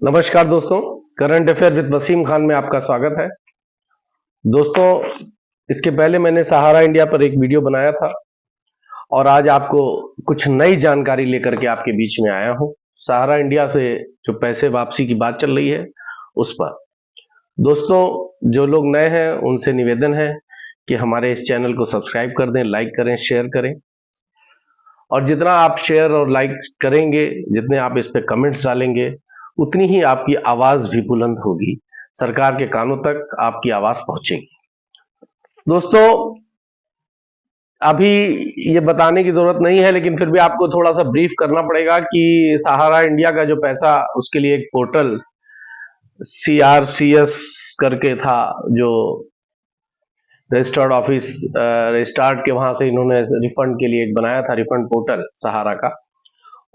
नमस्कार दोस्तों, current affair with Wasim Khan में आपका स्वागत है। दोस्तों, इसके पहले मैंने सहारा इंडिया पर एक वीडियो बनाया था और आज आपको कुछ नई जानकारी लेकर के आपके बीच में आया हूं। सहारा इंडिया से जो पैसे वापसी की बात चल रही है उस पर। दोस्तों, जो लोग नए हैं उनसे निवेदन है कि हमारे इस चैनल को सब्सक्राइब कर दें, लाइक करें, शेयर करें। और जितना आप शेयर और लाइक करेंगे, जितने आप इस पे कमेंट्स डालेंगे, उतनी ही आपकी आवाज भी बुलंद होगी, सरकार के कानों तक आपकी आवाज पहुंचेगी। दोस्तों, अभी ये बताने की जरूरत नहीं है, लेकिन फिर भी आपको थोड़ा सा ब्रीफ करना पड़ेगा कि सहारा इंडिया का जो पैसा, उसके लिए एक पोर्टल CRCS करके था, जो रजिस्टर्ड ऑफिस रजिस्टर्ड के वहां से इन्होंने रिफंड के लिए एक बनाया था, रिफंड पोर्टल सहारा का।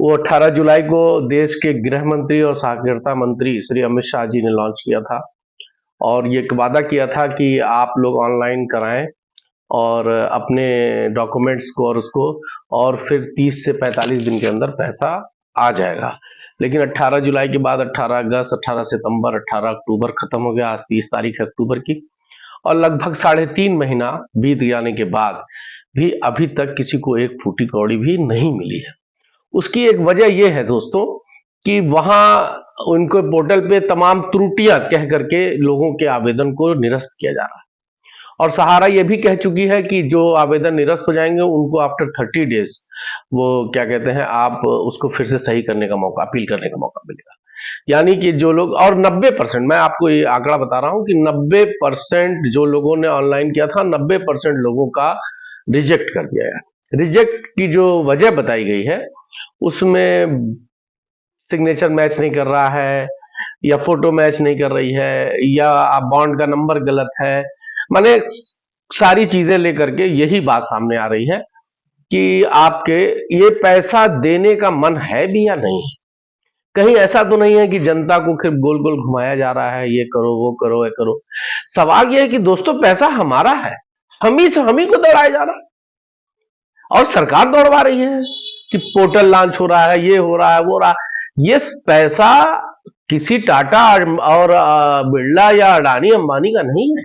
वो 18 जुलाई को देश के गृह मंत्री और सहकारिता मंत्री श्री अमित शाह जी ने लॉन्च किया था और ये वादा किया था कि आप लोग ऑनलाइन कराएं और अपने डॉक्यूमेंट्स को और उसको, और फिर 30 से 45 दिन के अंदर पैसा आ जाएगा। लेकिन 18 जुलाई के बाद 18 अगस्त, 18 सितंबर, 18 अक्टूबर खत्म हो गया। आज 30 तारीख है अक्टूबर की, और लगभग 3.5 महीना बीत जाने के बाद भी अभी तक किसी को एक फूटी कौड़ी भी नहीं मिली है। उसकी एक वजह यह है दोस्तों कि वहां उनको पोर्टल पे तमाम त्रुटियां कह करके लोगों के आवेदन को निरस्त किया जा रहा है, और सहारा ये भी कह चुकी है कि जो आवेदन निरस्त हो जाएंगे उनको आफ्टर 30 डेज वो क्या कहते हैं, आप उसको फिर से सही करने का मौका, अपील करने का मौका मिलेगा। यानी कि जो लोग, और 90%, मैं आपको ये आंकड़ा बता रहा हूं कि 90% जो लोगों ने ऑनलाइन किया था, 90% लोगों का रिजेक्ट कर दिया गया। रिजेक्ट की जो वजह बताई गई है उसमें सिग्नेचर मैच नहीं कर रहा है, या फोटो मैच नहीं कर रही है, या बॉन्ड का नंबर गलत है। माने सारी चीजें लेकर के यही बात सामने आ रही है कि आपके ये पैसा देने का मन है भी या नहीं। कहीं ऐसा तो नहीं है कि जनता को फिर गोल गोल घुमाया जा रहा है, ये करो, वो करो, ये करो। सवाल ये है कि दोस्तों, पैसा हमारा है, हम ही को दौड़ाया जा रहा है, और सरकार दौड़वा रही है कि पोर्टल लॉन्च हो रहा है, ये हो रहा है, वो हो रहा है। ये पैसा किसी टाटा और बिरला या अडानी अंबानी का नहीं है।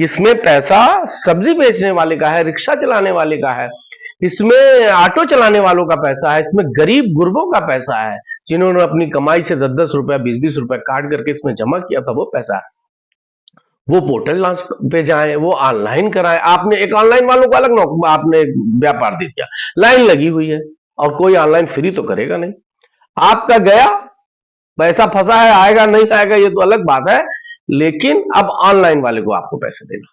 इसमें पैसा सब्जी बेचने वाले का है, रिक्शा चलाने वाले का है, इसमें ऑटो चलाने वालों का पैसा है, इसमें गरीब गुरबों का पैसा है, जिन्होंने अपनी कमाई से 10-10 रुपया, 20-20 रुपया काट करके इसमें जमा किया था, वो पैसा है। वो पोर्टल लॉन्च पे जाए, वो ऑनलाइन कराए। आपने एक ऑनलाइन वालों को अलग आपने व्यापार दे दिया, लाइन लगी हुई है, और कोई ऑनलाइन फ्री तो करेगा नहीं। आपका गया पैसा, फंसा है, आएगा नहीं आएगा ये तो अलग बात है, लेकिन अब ऑनलाइन वाले को आपको पैसे देना,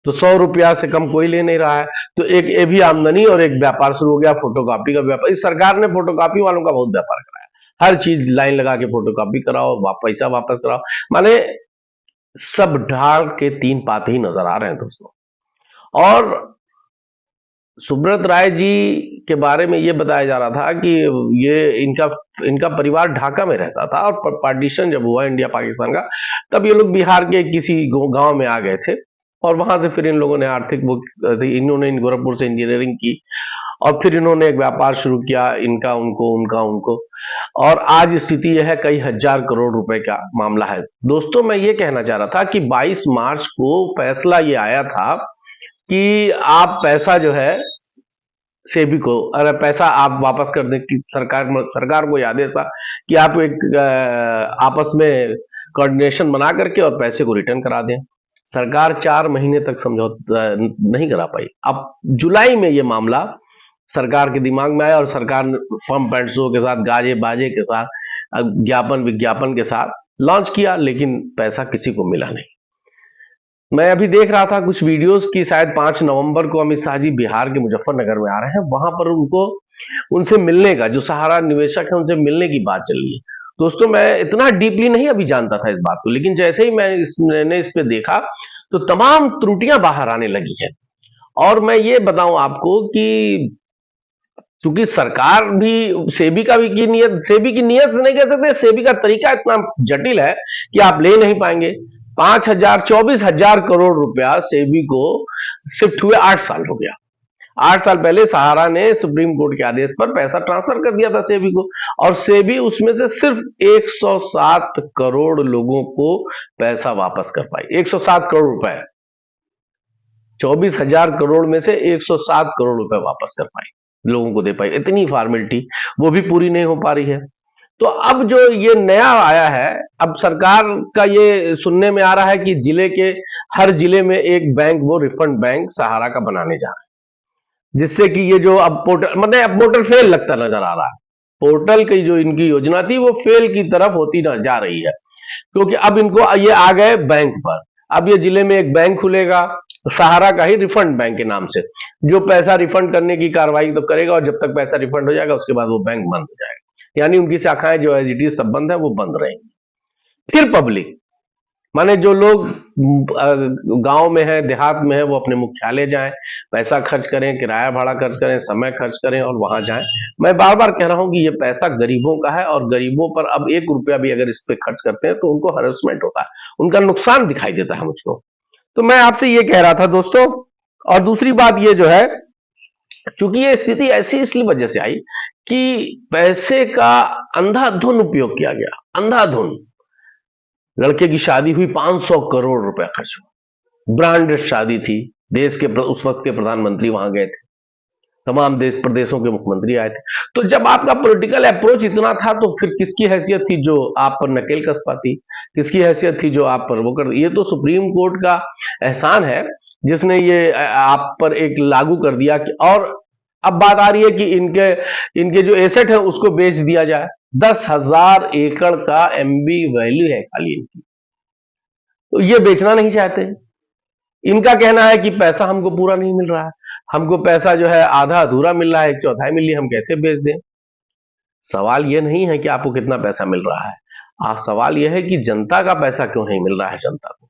तो 100 रुपया से कम कोई ले नहीं रहा है। तो एक ये भी आमदनी और एक व्यापार शुरू हो गया, फोटोकॉपी का व्यापार। इस सरकार ने फोटोकॉपी वालों का बहुत व्यापार कराया, हर चीज लाइन लगा के फोटोकॉपी कराओ, पैसा वापस कराओ। माने सब ढाल के 3 पाते ही नजर आ रहे हैं दोस्तों। और सुब्रत राय जी के बारे में ये बताया जा रहा था कि ये इनका परिवार ढाका में रहता था, और पार्टीशन जब हुआ इंडिया पाकिस्तान का, तब ये लोग बिहार के किसी गांव में आ गए थे, और वहां से फिर इन लोगों ने इन्होंने गोरखपुर से इंजीनियरिंग की, और फिर इन्होंने एक व्यापार शुरू किया, इनका उनको, और आज स्थिति यह है, कई हजार करोड़ रुपए का मामला है। दोस्तों, मैं ये कहना चाह रहा था कि 22 मार्च को फैसला ये आया था कि आप पैसा जो है सेबी को, अरे पैसा आप वापस कर दें, कि सरकार को आदेश था कि आप एक आपस में कोऑर्डिनेशन बना करके और पैसे को रिटर्न करा दें। सरकार 4 महीने तक समझौता नहीं करा पाई। अब जुलाई में ये मामला सरकार के दिमाग में आया, और सरकार ने फर्म पैंट शो के साथ, गाजे बाजे के साथ, विज्ञापन के साथ लॉन्च किया, लेकिन पैसा किसी को मिला नहीं। मैं अभी देख रहा था कुछ वीडियोस की, शायद 5 नवंबर को अमित शाह जी बिहार के मुजफ्फरनगर में आ रहे हैं, वहां पर उनसे मिलने का, जो सहारा निवेशक है उनसे मिलने की बात चल रही है। दोस्तों, मैं इतना डीपली नहीं अभी जानता था इस बात को, लेकिन जैसे ही मैंने इस पे देखा तो तमाम त्रुटियां बाहर आने लगी है। और मैं ये बताऊं आपको कि क्योंकि सरकार भी, सेबी की नियत से नहीं कह सकते, सेबी का तरीका इतना जटिल है कि आप ले नहीं पाएंगे। 24,000 करोड़ रुपया सेबी को शिफ्ट हुए 8 साल हो गया। 8 साल पहले सहारा ने सुप्रीम कोर्ट के आदेश पर पैसा ट्रांसफर कर दिया था सेबी को, और सेबी उसमें से सिर्फ 107 करोड़ लोगों को पैसा वापस कर पाई। 107 करोड़ रुपए, 24,000 करोड़ में से 107 करोड़ रुपए वापस कर पाई, लोगों को दे पाई। इतनी फॉर्मेलिटी वो भी पूरी नहीं हो पा रही है। तो अब जो ये नया आया है, अब सरकार का ये सुनने में आ रहा है कि जिले के हर जिले में एक बैंक, वो रिफंड बैंक सहारा का बनाने जा रहा है, जिससे कि ये जो अब पोर्टल, मतलब अब पोर्टल फेल लगता नजर आ रहा है। पोर्टल की जो इनकी योजना थी वो फेल की तरफ होती जा रही है, क्योंकि अब इनको ये आ गए बैंक पर। अब ये जिले में एक बैंक खुलेगा सहारा का ही, रिफंड बैंक के नाम से, जो पैसा रिफंड करने की कार्रवाई तो करेगा, और जब तक पैसा रिफंड हो जाएगा उसके बाद वो बैंक बंद हो जाएगा। यानी उनकी शाखाएं जो एज इट इज सब बंद है, वो बंद रहेंगी। फिर पब्लिक, माने जो लोग गांव में है, देहात में है, वो अपने मुख्यालय जाएं, पैसा खर्च करें, किराया भाड़ा खर्च करें, समय खर्च करें और वहां जाएं। मैं बार बार कह रहा हूं कि ये पैसा गरीबों का है, और गरीबों पर अब 1 रुपया भी अगर इस पे खर्च करते हैं तो उनको हरेसमेंट होता है, उनका नुकसान दिखाई देता है मुझको। तो मैं आपसे ये कह रहा था दोस्तों। और दूसरी बात ये जो है, चूंकि ये स्थिति ऐसी इसलिए वजह से आई कि पैसे का अंधाधुन उपयोग किया गया, अंधाधुन। लड़के की शादी हुई, 500 करोड़ रुपया खर्च हुआ, ब्रांडेड शादी थी, देश के उस वक्त के प्रधानमंत्री वहां गए थे, तमाम देश प्रदेशों के मुख्यमंत्री आए थे। तो जब आपका पॉलिटिकल अप्रोच इतना था, तो फिर किसकी हैसियत थी जो आप पर नकेल कस पाती, किसकी हैसियत थी जो आप पर वो कर। ये तो सुप्रीम कोर्ट का एहसान है जिसने ये आप पर एक लागू कर दिया कि, और अब बात आ रही है कि इनके जो एसेट है उसको बेच दिया जाए। 10,000 एकड़ का एमबी वैल्यू है खाली इनकी, तो ये बेचना नहीं चाहते। इनका कहना है कि पैसा हमको पूरा नहीं मिल रहा है, हमको पैसा जो है आधा अधूरा मिल रहा है, 1/4 मिल रही है, हम कैसे बेच दें। सवाल यह नहीं है कि आपको कितना पैसा मिल रहा है, सवाल यह है कि जनता का पैसा क्यों नहीं मिल रहा है जनता को।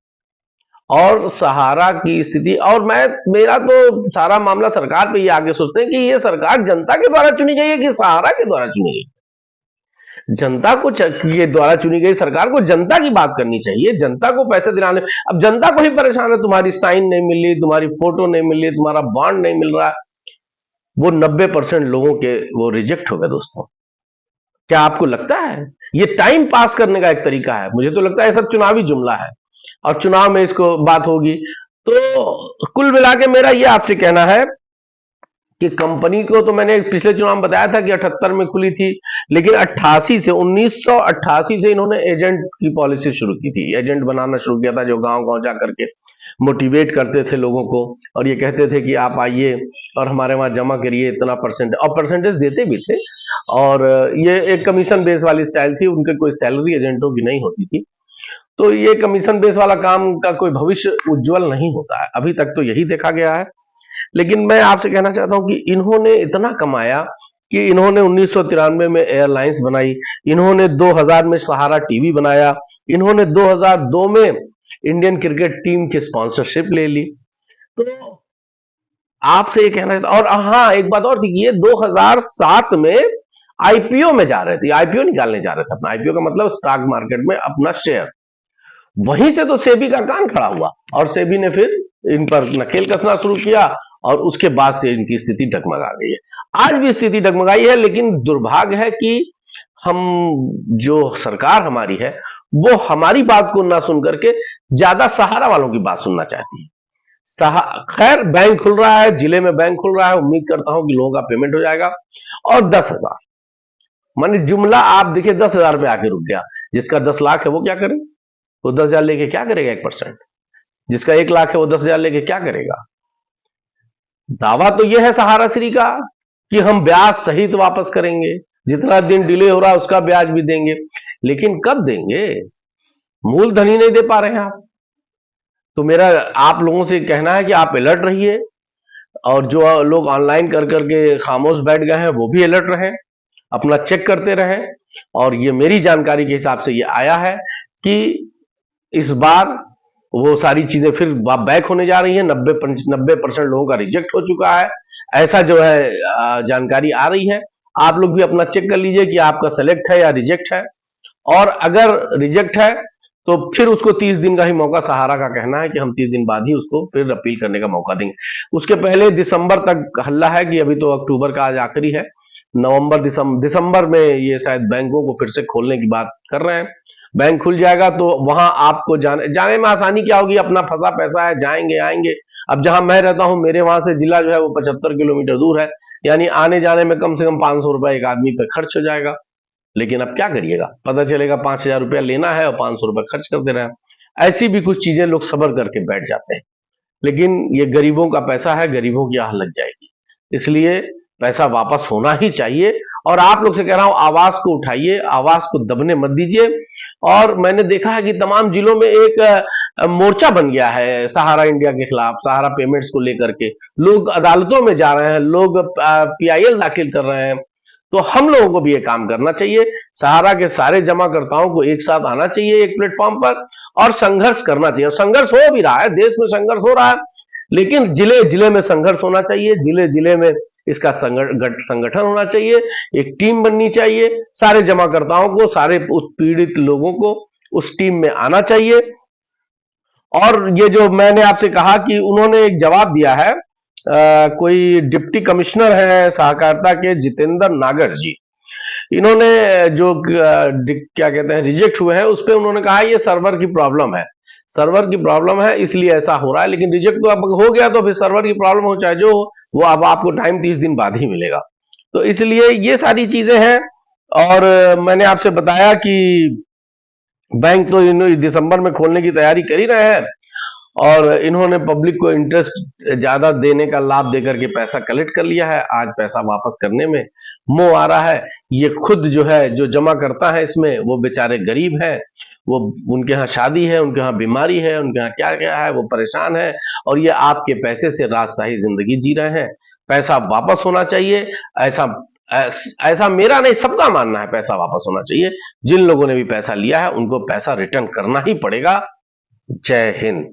और सहारा की स्थिति, और मेरा तो सारा मामला सरकार पे ये आगे सोचते हैं कि ये सरकार जनता के द्वारा चुनी गई है कि सहारा के द्वारा चुनी गई। जनता को के द्वारा चुनी गई सरकार को जनता की बात करनी चाहिए, जनता को पैसे दिलाने। अब जनता को ही परेशान है, तुम्हारी साइन नहीं मिली, तुम्हारी फोटो नहीं मिली, तुम्हारा बॉन्ड नहीं मिल रहा है। वो 90% लोगों के वो रिजेक्ट हो गए दोस्तों। क्या आपको लगता है ये टाइम पास करने का एक तरीका है? मुझे तो लगता है सब चुनावी जुमला है, और चुनाव में इसको बात होगी। तो कुल मिला के मेरा ये आपसे कहना है कि कंपनी को तो मैंने पिछले चुनाव में बताया था कि 78 में खुली थी, लेकिन 1988 से इन्होंने एजेंट की पॉलिसी शुरू की थी, एजेंट बनाना शुरू किया था, जो गांव-गांव जा करके मोटिवेट करते थे लोगों को, और ये कहते थे कि आप आइए और हमारे वहां जमा करिए इतना परसेंट, और परसेंटेज देते भी थे। और ये एक कमीशन बेस वाली स्टाइल थी, उनके कोई सैलरी एजेंटों की नहीं होती थी। तो ये कमीशन बेस वाला काम का कोई भविष्य उज्जवल नहीं होता है, अभी तक तो यही देखा गया है। लेकिन मैं आपसे कहना चाहता हूं कि इन्होंने इतना कमाया कि इन्होंने 1993 में एयरलाइंस बनाई, इन्होंने 2000 में सहारा टीवी बनाया, इन्होंने 2002 में इंडियन क्रिकेट टीम की स्पॉन्सरशिप ले ली। तो आपसे ये कहना था। और हाँ, एक बात और थी कि ये 2007 में आईपीओ में जा रहे थे, आईपीओ निकालने जा रहे थे अपना। आईपीओ का मतलब स्टॉक मार्केट में अपना शेयर। वहीं से तो सेबी का कान खड़ा हुआ, और सेबी ने फिर इन पर नकेल कसना शुरू किया, और उसके बाद से इनकी स्थिति डगमगा गई है। आज भी स्थिति डगमगाई है, लेकिन दुर्भाग्य है कि हम, जो सरकार हमारी है, वो हमारी बात को ना सुन करके ज्यादा सहारा वालों की बात सुनना चाहती है। खैर, बैंक खुल रहा है, जिले में बैंक खुल रहा है, उम्मीद करता हूं कि लोगों का पेमेंट हो जाएगा। और 10,000 माने जुमला आप देखिए 10,000 पे आके रुक गया। जिसका 10 लाख है वो क्या करे? वो 10,000 लेके क्या करेगा? 1%। जिसका 1 लाख है वो 10,000 लेके क्या करेगा? दावा तो यह है सहारा श्री का कि हम ब्याज सहित वापस करेंगे, जितना दिन डिले हो रहा है उसका ब्याज भी देंगे, लेकिन कब देंगे? मूलधन ही नहीं दे पा रहे हैं आप। तो मेरा आप लोगों से कहना है कि आप अलर्ट रहिए, और जो लोग ऑनलाइन कर करके खामोश बैठ गए हैं वो भी अलर्ट रहें, अपना चेक करते रहें। और ये मेरी जानकारी के हिसाब से ये आया है कि इस बार वो सारी चीजें फिर बैक होने जा रही है। 90% लोगों का रिजेक्ट हो चुका है, ऐसा जो है जानकारी आ रही है। आप लोग भी अपना चेक कर लीजिए कि आपका सेलेक्ट है या रिजेक्ट है, और अगर रिजेक्ट है तो फिर उसको 30 दिन का ही मौका, सहारा का कहना है कि हम 30 दिन बाद ही उसको फिर अपील करने का मौका देंगे। उसके पहले दिसंबर तक हल्ला है कि अभी तो अक्टूबर का आज आखिरी है, नवंबर दिसंबर में ये शायद बैंकों को फिर से खोलने की बात कर रहे हैं। बैंक खुल जाएगा तो वहां आपको जाने में आसानी क्या होगी, अपना फंसा पैसा है, जाएंगे आएंगे। अब जहां मैं रहता हूं, मेरे वहां से जिला जो है वो 75 किलोमीटर दूर है, यानी आने जाने में कम से कम 500 रुपए एक आदमी पे खर्च हो जाएगा। लेकिन अब क्या करिएगा, पता चलेगा 5,000 रुपया लेना है और 500 रुपए खर्च कर दे रहे हैं। ऐसी भी कुछ चीजें लोग सब्र करके बैठ जाते हैं, लेकिन ये गरीबों का पैसा है, गरीबों की आह लग जाएगी। इसलिए पैसा वापस होना ही चाहिए। और आप लोग से कह रहा हूं, आवाज को उठाइए, आवाज को दबने मत दीजिए। और मैंने देखा है कि तमाम जिलों में एक मोर्चा बन गया है सहारा इंडिया के खिलाफ, सहारा पेमेंट्स को लेकर के लोग अदालतों में जा रहे हैं, लोग पीआईएल दाखिल कर रहे हैं। तो हम लोगों को भी ये काम करना चाहिए, सहारा के सारे जमाकर्ताओं को एक साथ आना चाहिए एक प्लेटफॉर्म पर और संघर्ष करना चाहिए। संघर्ष हो भी रहा है, देश में संघर्ष हो रहा है, लेकिन जिले जिले में संघर्ष होना चाहिए, जिले जिले में इसका संगठन होना चाहिए, एक टीम बननी चाहिए, सारे जमाकर्ताओं को, सारे उत्पीड़ित लोगों को उस टीम में आना चाहिए। और ये जो मैंने आपसे कहा कि उन्होंने एक जवाब दिया है, कोई डिप्टी कमिश्नर है सहकारिता के, जितेंद्र नागर जी, इन्होंने जो क्या कहते हैं रिजेक्ट हुए हैं, उस पर उन्होंने कहा ये सर्वर की प्रॉब्लम है, सर्वर की प्रॉब्लम है इसलिए ऐसा हो रहा है। लेकिन रिजेक्ट तो अब हो गया, तो फिर सर्वर की प्रॉब्लम हो चाहे जो हो, वो अब आपको टाइम 30 दिन बाद ही मिलेगा। तो इसलिए ये सारी चीजें हैं। और मैंने आपसे बताया कि बैंक तो दिसंबर में खोलने की तैयारी कर ही रहे हैं, और इन्होंने पब्लिक को इंटरेस्ट ज्यादा देने का लाभ देकर के पैसा कलेक्ट कर लिया है। आज पैसा वापस करने में मोह आ रहा है। ये खुद जो है, जो जमा करता है इसमें, वो बेचारे गरीब हैं, वो उनके यहाँ शादी है, उनके यहाँ बीमारी है, उनके यहाँ क्या क्या है, वो परेशान है, और ये आपके पैसे से राजशाही जिंदगी जी रहे हैं। पैसा वापस होना चाहिए, ऐसा ऐसा मेरा नहीं, सबका मानना है पैसा वापस होना चाहिए। जिन लोगों ने भी पैसा लिया है उनको पैसा रिटर्न करना ही पड़ेगा। जय हिंद।